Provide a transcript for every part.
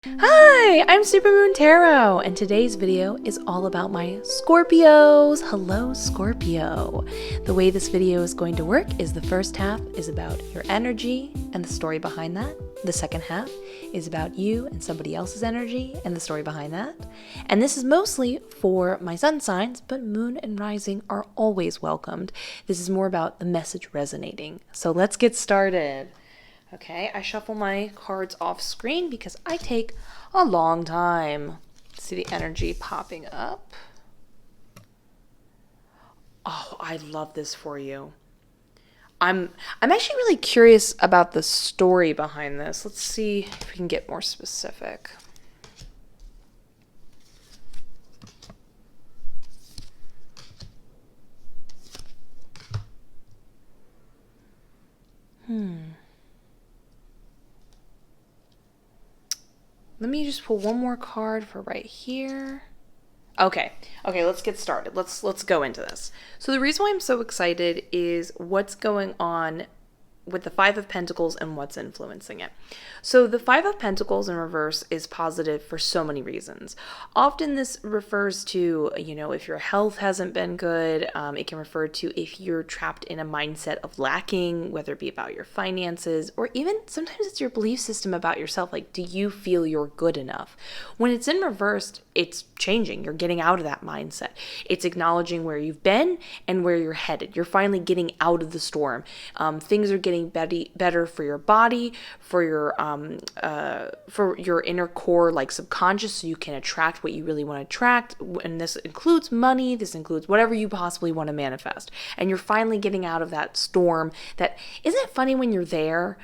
Hi, I'm Supermoon Tarot, and today's video is all about my Scorpios. Hello, Scorpio. The way this video is going to work is the first half is about your energy and the story behind that. The second half is about you and somebody else's energy and the story behind that. And this is mostly for my sun signs, but moon and rising are always welcomed. This is more about the message resonating. So let's get started. Okay, I shuffle my cards off screen because I take a long time. See the energy popping up. Oh, I love this for you. I'm actually really curious about the story behind this. Let's see if we can get more specific. Let me just pull one more card for right here. Okay, let's get started. Let's go into this. So the reason why I'm so excited is what's going on with the Five of Pentacles and what's influencing it. So the Five of Pentacles in reverse is positive for so many reasons. Often this refers to, if your health hasn't been good. It can refer to if you're trapped in a mindset of lacking, whether it be about your finances, or even sometimes it's your belief system about yourself. Like, do you feel you're good enough? When it's in reverse, it's changing. You're getting out of that mindset. It's acknowledging where you've been and where you're headed. You're finally getting out of the storm. Things are getting better for your body, for your inner core, like subconscious, so you can attract what you really want to attract. And this includes money. This includes whatever you possibly want to manifest. And you're finally getting out of that storm. That isn't it funny when you're there.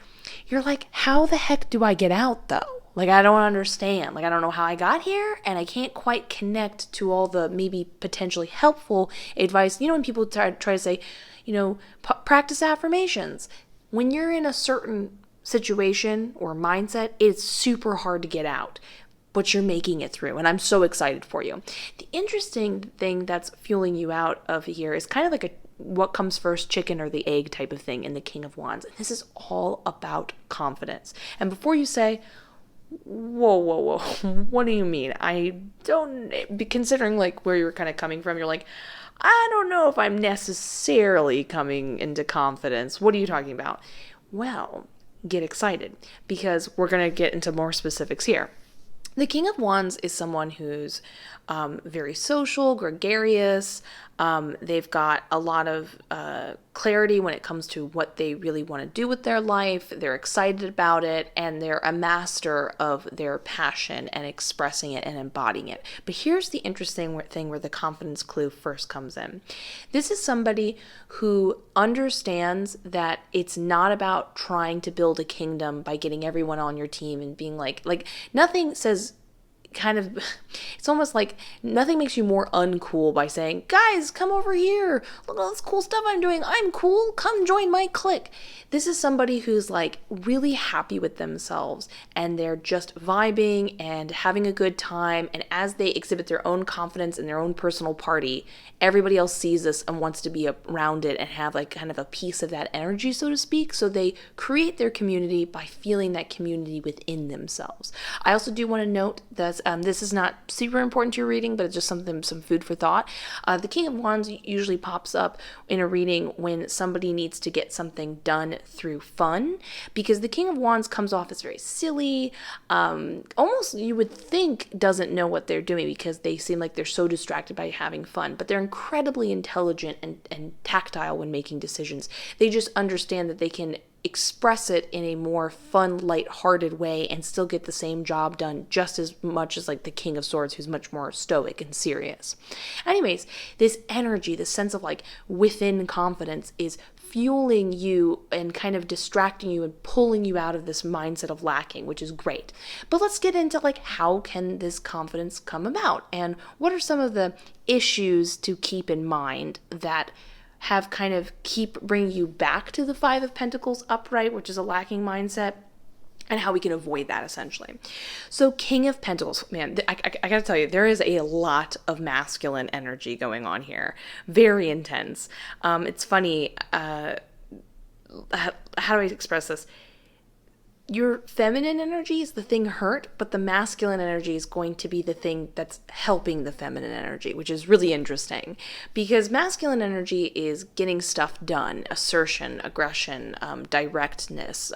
You're like, how the heck do I get out though? Like, I don't understand. Like, I don't know how I got here, and I can't quite connect to all the maybe potentially helpful advice. When people try to say, practice affirmations. When you're in a certain situation or mindset, it's super hard to get out, but you're making it through, and I'm so excited for you. The interesting thing that's fueling you out of here is kind of like a what comes first, chicken or the egg type of thing in the King of Wands. And this is all about confidence. And before you say, whoa, what do you mean? I don't, considering like where you're kind of coming from, you're like, I don't know if I'm necessarily coming into confidence. What are you talking about? Well, get excited because we're going to get into more specifics here. The King of Wands is someone who's very social, gregarious. They've got a lot of clarity when it comes to what they really want to do with their life. They're excited about it, and they're a master of their passion and expressing it and embodying it. But here's the interesting thing where the confidence clue first comes in. This is somebody who understands that it's not about trying to build a kingdom by getting everyone on your team and being like nothing says it's almost like nothing makes you more uncool by saying, guys, come over here. Look at all this cool stuff I'm doing. I'm cool. Come join my clique. This is somebody who's like really happy with themselves and they're just vibing and having a good time. And as they exhibit their own confidence in their own personal party, everybody else sees this and wants to be around it and have like kind of a piece of that energy, so to speak. So they create their community by feeling that community within themselves. I also do want to note that this is not super important to your reading, but it's just some food for thought. The King of Wands usually pops up in a reading when somebody needs to get something done through fun, because the King of Wands comes off as very silly, almost you would think doesn't know what they're doing because they seem like they're so distracted by having fun, but they're incredibly intelligent and tactile when making decisions. They just understand that they can express it in a more fun, light-hearted way and still get the same job done just as much as like the King of Swords, who's much more stoic and serious. Anyways, this energy, this sense of like within confidence is fueling you and kind of distracting you and pulling you out of this mindset of lacking, which is great. But let's get into like, how can this confidence come about? And what are some of the issues to keep in mind that have kind of keep bringing you back to the Five of Pentacles upright, which is a lacking mindset, and how we can avoid that essentially. So King of Pentacles, man, I gotta tell you, there is a lot of masculine energy going on here. Very intense. It's funny, how do I express this? your feminine energy is the thing hurt, but the masculine energy is going to be the thing that's helping the feminine energy, which is really interesting because masculine energy is getting stuff done, assertion, aggression, directness,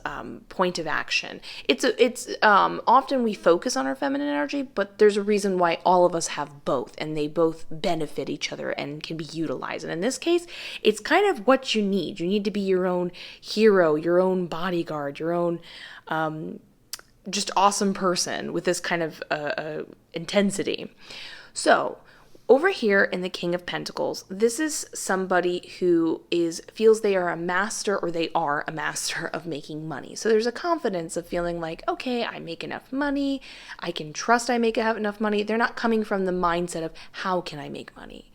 point of action. It's often we focus on our feminine energy, but there's a reason why all of us have both, and they both benefit each other and can be utilized. And in this case, it's kind of what you need. You need to be your own hero, your own bodyguard, your own just awesome person with this kind of intensity. So over here in the King of Pentacles, this is somebody who feels they are a master, or they are a master of making money. So there's a confidence of feeling like, okay, I make enough money. I can trust I make enough money. They're not coming from the mindset of how can I make money?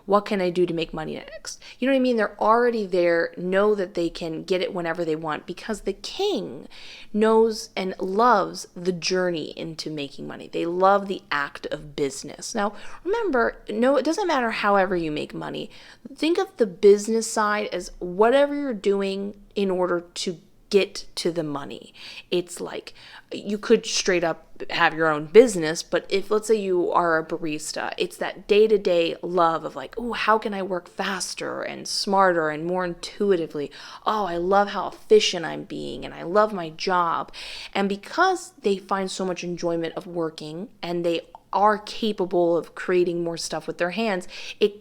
What can I do to make money next? You know what I mean? They're already there, know that they can get it whenever they want, because the king knows and loves the journey into making money. They love the act of business. Now, remember, no, it doesn't matter however you make money. Think of the business side as whatever you're doing in order to get to the money. It's like you could straight up have your own business, but if let's say you are a barista, it's that day-to-day love of like, oh, how can I work faster and smarter and more intuitively? Oh, I love how efficient I'm being, and I love my job. And because they find so much enjoyment of working, and they are capable of creating more stuff with their hands,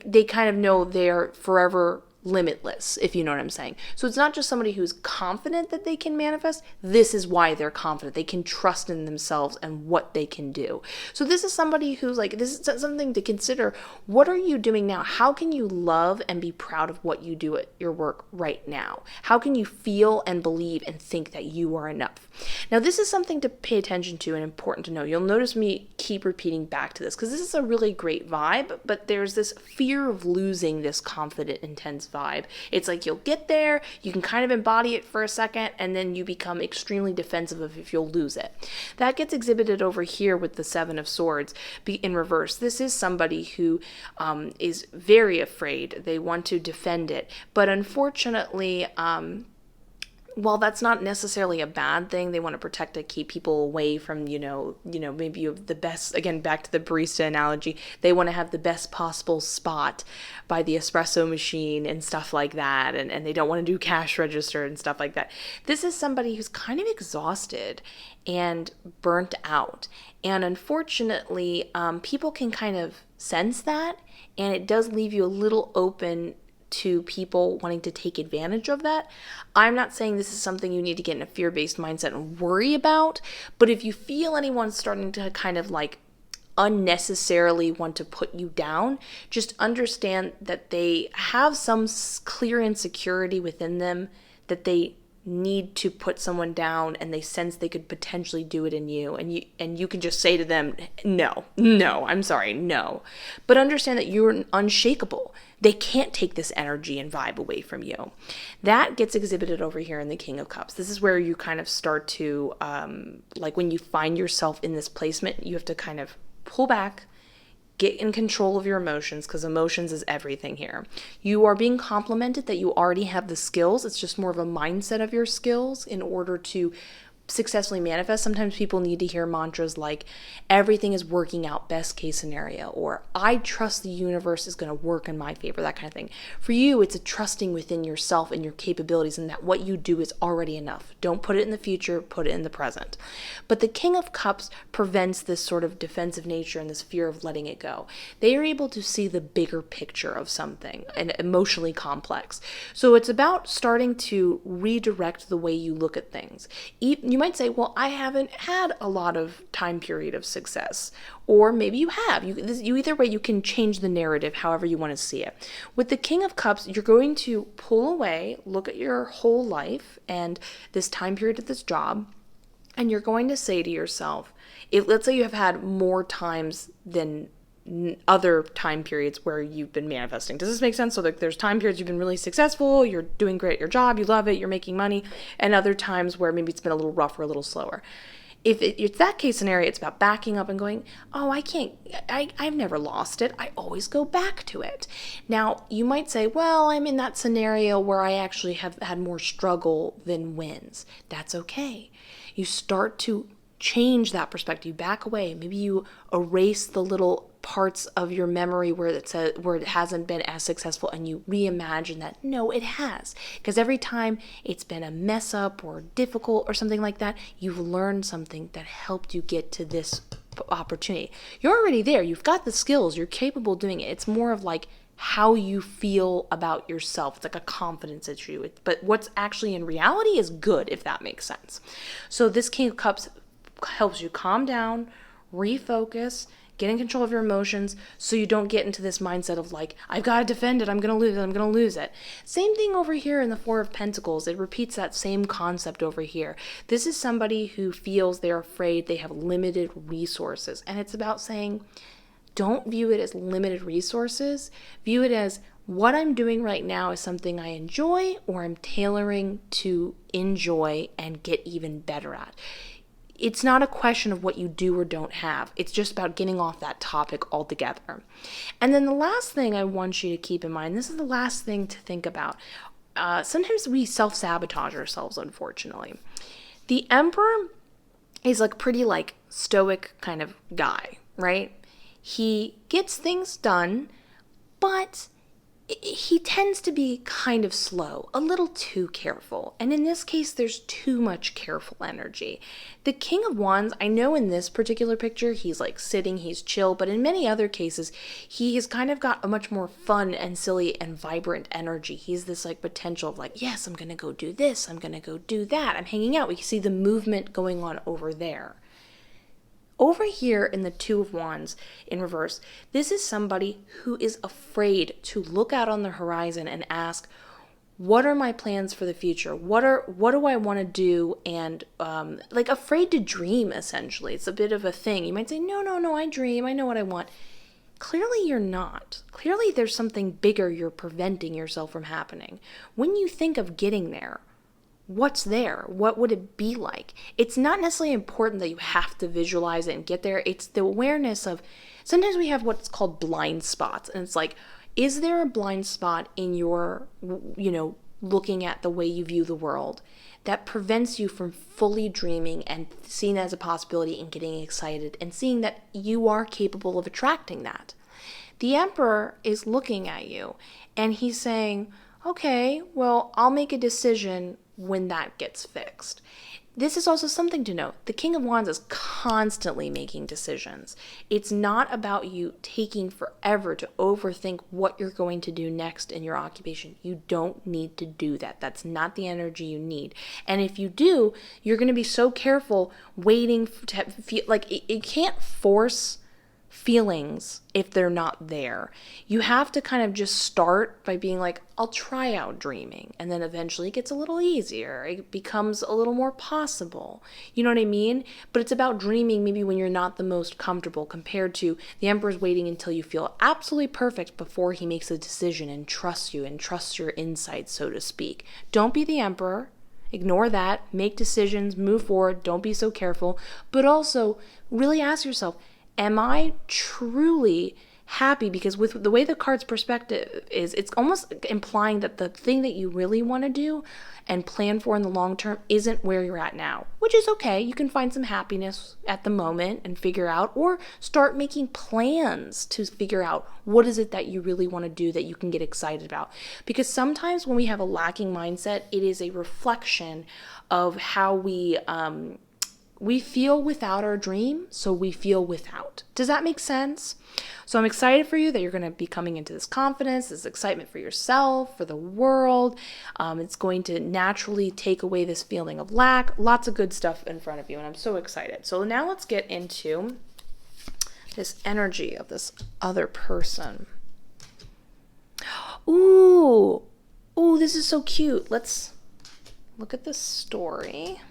they kind of know they're forever limitless, if you know what I'm saying. So it's not just somebody who's confident that they can manifest. This is why they're confident. They can trust in themselves and what they can do. So this is somebody who's like, this is something to consider. What are you doing now? How can you love and be proud of what you do at your work right now? How can you feel and believe and think that you are enough? Now, this is something to pay attention to and important to know. You'll notice me keep repeating back to this because this is a really great vibe, but there's this fear of losing this confident, intense vibe. It's like you'll get there, you can kind of embody it for a second, and then you become extremely defensive of if you'll lose it. That gets exhibited over here with the Seven of Swords in reverse. This is somebody who is very afraid. They want to defend it, but unfortunately, while that's not necessarily a bad thing, they want to protect it, keep people away from, maybe you have the best, again, back to the barista analogy, they want to have the best possible spot by the espresso machine and stuff like that, and they don't want to do cash register and stuff like that. This is somebody who's kind of exhausted and burnt out, and unfortunately, people can kind of sense that, and it does leave you a little open to people wanting to take advantage of that. I'm not saying this is something you need to get in a fear-based mindset and worry about, but if you feel anyone starting to kind of like unnecessarily want to put you down, just understand that they have some clear insecurity within them that they need to put someone down, and they sense they could potentially do it in you, and you can just say to them, no, I'm sorry, no. But understand that you're unshakable. They can't take this energy and vibe away from you. That gets exhibited over here in the King of Cups. This is where you kind of start to, like when you find yourself in this placement, you have to kind of pull back, get in control of your emotions, because emotions is everything here. You are being complimented that you already have the skills. It's just more of a mindset of your skills in order to successfully manifest. Sometimes people need to hear mantras like everything is working out, best case scenario, or I trust the universe is going to work in my favor, that kind of thing. For you, it's a trusting within yourself and your capabilities, and that what you do is already enough. Don't put it in the future, put it in the present. But the King of Cups prevents this sort of defensive nature and this fear of letting it go. They are able to see the bigger picture of something and emotionally complex. So it's about starting to redirect the way you look at things. You might say, well, I haven't had a lot of time period of success. Or maybe you have. You either way, you can change the narrative however you want to see it. With the King of Cups, you're going to pull away, look at your whole life and this time period of this job, and you're going to say to yourself, let's say you have had more times than other time periods where you've been manifesting. Does this make sense? So there's time periods you've been really successful, you're doing great at your job, you love it, you're making money, and other times where maybe it's been a little rougher, a little slower. If it's that case scenario, it's about backing up and going, oh, I've never lost it. I always go back to it. Now, you might say, well, I'm in that scenario where I actually have had more struggle than wins. That's okay. you start to change that perspective. You back away. Maybe you erase the little parts of your memory where it hasn't been as successful, and you reimagine that no, it has. Because every time it's been a mess up or difficult or something like that, you've learned something that helped you get to this opportunity. You're already there. You've got the skills. You're capable of doing it. It's more of like how you feel about yourself. It's like a confidence issue. But what's actually in reality is good, if that makes sense. So this King of Cups helps you calm down, refocus, get in control of your emotions, so you don't get into this mindset of like, I've got to defend it, I'm going to lose it. Same thing over here in the Four of Pentacles. It repeats that same concept over here. This is somebody who feels they're afraid they have limited resources. And it's about saying, don't view it as limited resources. View it as what I'm doing right now is something I enjoy, or I'm tailoring to enjoy and get even better at. It's not a question of what you do or don't have. It's just about getting off that topic altogether. And then the last thing I want you to keep in mind, this is the last thing to think about. Sometimes we self-sabotage ourselves, unfortunately. The Emperor is like pretty like stoic kind of guy, right? He gets things done, but he tends to be kind of slow, a little too careful. And in this case, there's too much careful energy. The King of Wands, I know in this particular picture, he's like sitting, he's chill, but in many other cases, he has kind of got a much more fun and silly and vibrant energy. He's this like potential of like, yes, I'm going to go do this, I'm going to go do that. I'm hanging out. We can see the movement going on over there. Over here in the Two of Wands in reverse, this is somebody who is afraid to look out on the horizon and ask, what are my plans for the future? What do I want to do? And like afraid to dream, essentially. It's a bit of a thing. You might say, no, I dream. I know what I want. Clearly you're not. Clearly there's something bigger you're preventing yourself from happening. When you think of getting there, what's there? What would it be like? It's not necessarily important that you have to visualize it and get there. It's the awareness of, sometimes we have what's called blind spots. And it's like, is there a blind spot in your, looking at the way you view the world that prevents you from fully dreaming and seeing it as a possibility and getting excited and seeing that you are capable of attracting that? The Emperor is looking at you and he's saying, okay, well, I'll make a decision when that gets fixed. This is also something to note. The King of Wands is constantly making decisions. It's not about you taking forever to overthink what you're going to do next in your occupation. You don't need to do that. That's not the energy you need. And if you do, you're going to be so careful waiting to feel like it can't force feelings if they're not there. You have to kind of just start by being like, I'll try out dreaming. And then eventually it gets a little easier. It becomes a little more possible. You know what I mean? But it's about dreaming maybe when you're not the most comfortable, compared to the Emperor's waiting until you feel absolutely perfect before he makes a decision and trusts you and trusts your insights, so to speak. Don't be the Emperor. Ignore that. Make decisions. Move forward. Don't be so careful. But also really ask yourself, am I truly happy? Because with the way the card's perspective is, it's almost implying that the thing that you really want to do and plan for in the long term isn't where you're at now, which is okay. You can find some happiness at the moment and figure out, or start making plans to figure out what is it that you really want to do that you can get excited about. Because sometimes when we have a lacking mindset, it is a reflection of how we feel without our dream, so we feel without. Does that make sense? So I'm excited for you that you're going to be coming into this confidence, this excitement for yourself, for the world. It's going to naturally take away this feeling of lack. Lots of good stuff in front of you, and I'm so excited. So now let's get into this energy of this other person. Ooh, this is so cute. Let's look at this story.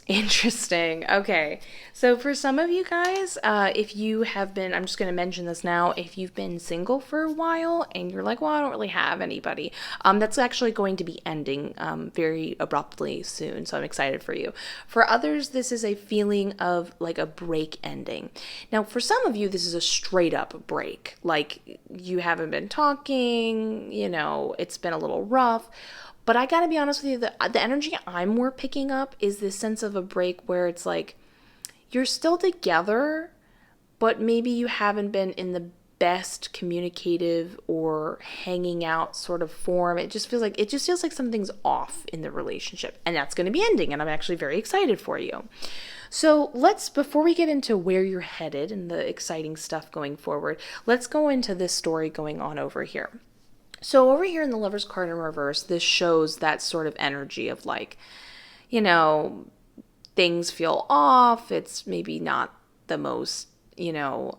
Interesting. Okay. So for some of you guys, if you have been, I'm just going to mention this now, if you've been single for a while and you're like, well, I don't really have anybody, that's actually going to be ending very abruptly soon. So I'm excited for you. For others, this is a feeling of like a break ending. Now, for some of you, this is a straight up break. Like you haven't been talking, it's been a little rough. But I gotta be honest with you, the energy I'm more picking up is this sense of a break where it's like you're still together, but maybe you haven't been in the best communicative or hanging out sort of form. It just feels like something's off in the relationship, and that's going to be ending, and I'm actually very excited for you. So before we get into where you're headed and the exciting stuff going forward, let's go into this story going on over here. So over here in the Lover's card in reverse, this shows that sort of energy of like, things feel off. It's maybe not the most, you're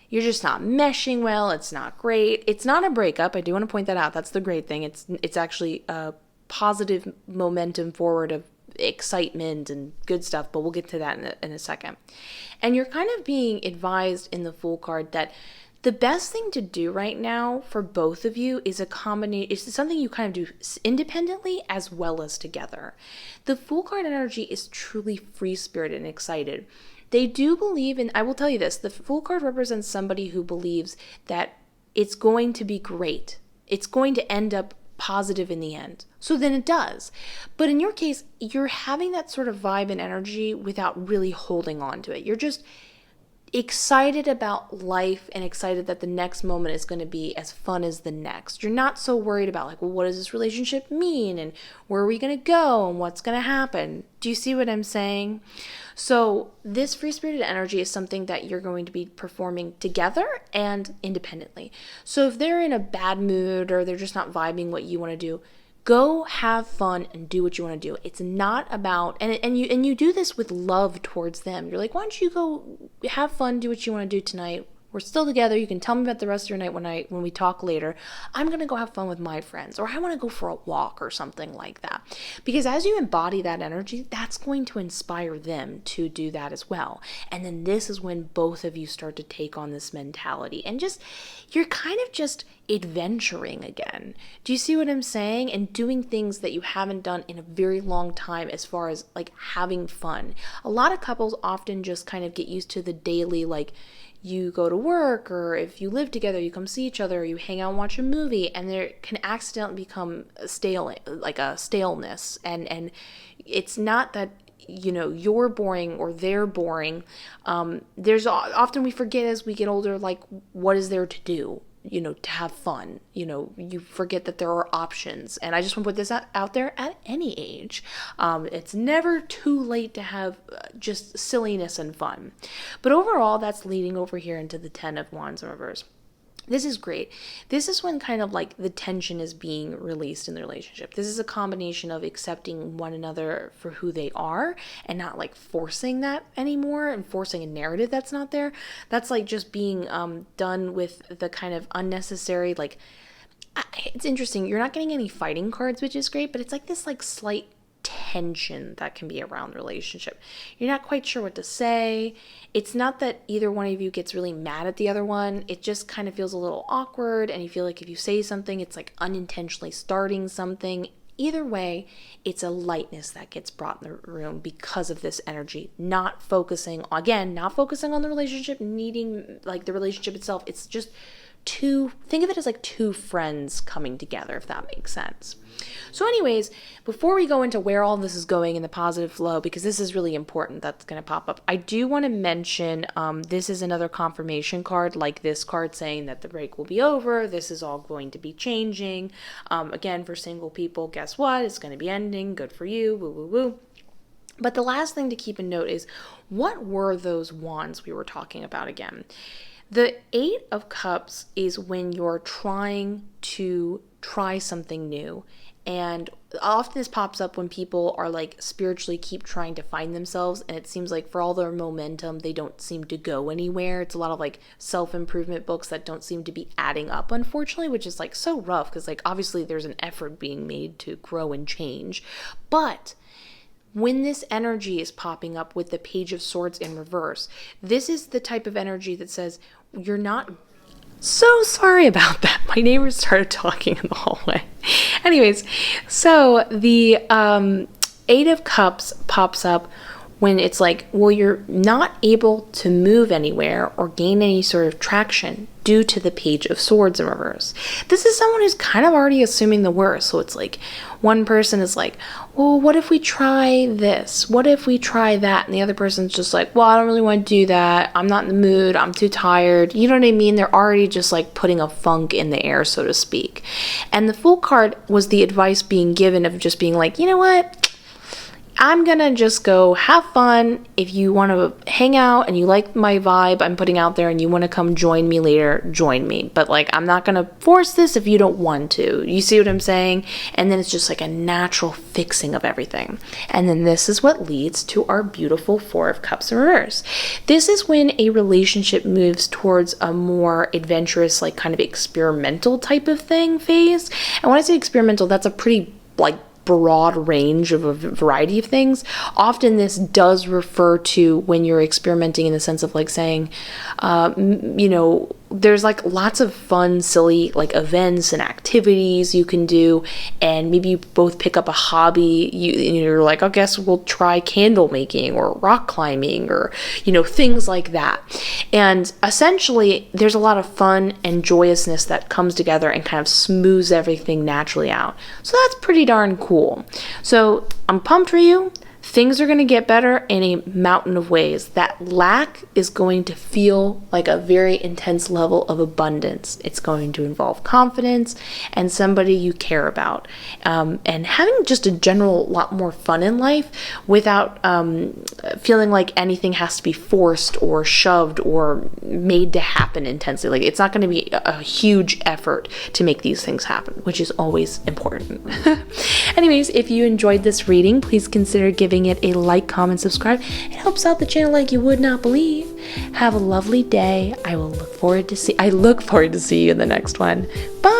just not meshing well. It's not great. It's not a breakup. I do want to point that out. That's the great thing. It's actually a positive momentum forward of excitement and good stuff, but we'll get to that in a second. And you're kind of being advised in the Fool card that the best thing to do right now for both of you is it's something you kind of do independently as well as together. The Fool card energy is truly free-spirited and excited. They do believe I will tell you this, the Fool card represents somebody who believes that it's going to be great. It's going to end up positive in the end. So then it does. But in your case, you're having that sort of vibe and energy without really holding on to it. You're just excited about life and excited that the next moment is going to be as fun as the next. You're not so worried about like, well, what does this relationship mean and where are we going to go and what's going to happen? Do you see what I'm saying? So this free-spirited energy is something that you're going to be performing together and independently. So if they're in a bad mood or they're just not vibing what you want to do, go have fun and do what you want to do. It's not about, and you do this with love towards them. You're like, why don't you go have fun, do what you want to do tonight. We're still together. You can tell me about the rest of your night when we talk later. I'm going to go have fun with my friends, or I want to go for a walk or something like that. Because as you embody that energy, that's going to inspire them to do that as well. And then this is when both of you start to take on this mentality and you're kind of just adventuring again. Do you see what I'm saying? And doing things that you haven't done in a very long time as far as like having fun. A lot of couples often just kind of get used to the daily, like, you go to work, or if you live together, you come see each other, or you hang out and watch a movie, and there can accidentally become a staleness. And it's not that, you're boring or they're boring. There's often we forget as we get older, like, what is there to do? To have fun, you forget that there are options. And I just want to put this out there at any age. It's never too late to have just silliness and fun. But overall, that's leading over here into the 10 of Wands in reverse. This is great. This is when kind of like the tension is being released in the relationship. This is a combination of accepting one another for who they are and not like forcing that anymore and forcing a narrative that's not there. That's like just being done with the kind of unnecessary, like, it's interesting. You're not getting any fighting cards, which is great, but it's like this like slight tension that can be around the relationship. You're not quite sure what to say. It's not that either one of you gets really mad at the other one. It just kind of feels a little awkward, and you feel like if you say something, it's like unintentionally starting something. Either way, it's a lightness that gets brought in the room because of this energy. Not focusing on the relationship, needing like the relationship itself. It's just think of it as like two friends coming together, if that makes sense. So anyways, before we go into where all this is going in the positive flow, because this is really important, that's going to pop up, I do want to mention this is another confirmation card, like this card saying that the break will be over. This is all going to be changing. Again, for single people, guess what? It's going to be ending. Good for you. Woo, woo, woo. But the last thing to keep in note is, what were those wands we were talking about again? The 8 of Cups is when you're trying to try something new. And often this pops up when people are like spiritually keep trying to find themselves, and it seems like for all their momentum, they don't seem to go anywhere. It's a lot of like self-improvement books that don't seem to be adding up, unfortunately, which is like so rough because like obviously there's an effort being made to grow and change. But when this energy is popping up with the Page of Swords in reverse, this is the type of energy that says, you're not... So sorry about that. My neighbors started talking in the hallway. Anyways, so the Eight of Cups pops up when it's like, well, you're not able to move anywhere or gain any sort of traction due to the Page of Swords in reverse. This is someone who's kind of already assuming the worst. So it's like, one person is like, well, what if we try this? What if we try that? And the other person's just like, well, I don't really want to do that. I'm not in the mood. I'm too tired. You know what I mean? They're already just like putting a funk in the air, so to speak. And the Fool card was the advice being given of just being like, you know what? I'm gonna just go have fun. If you want to hang out and you like my vibe I'm putting out there and you want to come join me later, join me. But like, I'm not gonna force this if you don't want to. You see what I'm saying? And then it's just like a natural fixing of everything. And then this is what leads to our beautiful Four of Cups in reverse. This is when a relationship moves towards a more adventurous, like kind of experimental type of thing phase. And when I say experimental, that's a pretty like broad range of a variety of things. Often this does refer to when you're experimenting in the sense of like saying, you know, there's like lots of fun, silly like events and activities you can do, and maybe you both pick up a hobby. You're like, I guess we'll try candle making or rock climbing or, you know, things like that. And essentially there's a lot of fun and joyousness that comes together and kind of smooths everything naturally out. So that's pretty darn cool. So I'm pumped for you. Things are going to get better in a mountain of ways. That lack is going to feel like a very intense level of abundance. It's going to involve confidence and somebody you care about. And having just a general lot more fun in life without feeling like anything has to be forced or shoved or made to happen intensely. Like, it's not going to be a huge effort to make these things happen, which is always important. Anyways, if you enjoyed this reading, please consider giving it a like, comment, subscribe. It helps out the channel like you would not believe. Have a lovely day. I look forward to see you in the next one. Bye.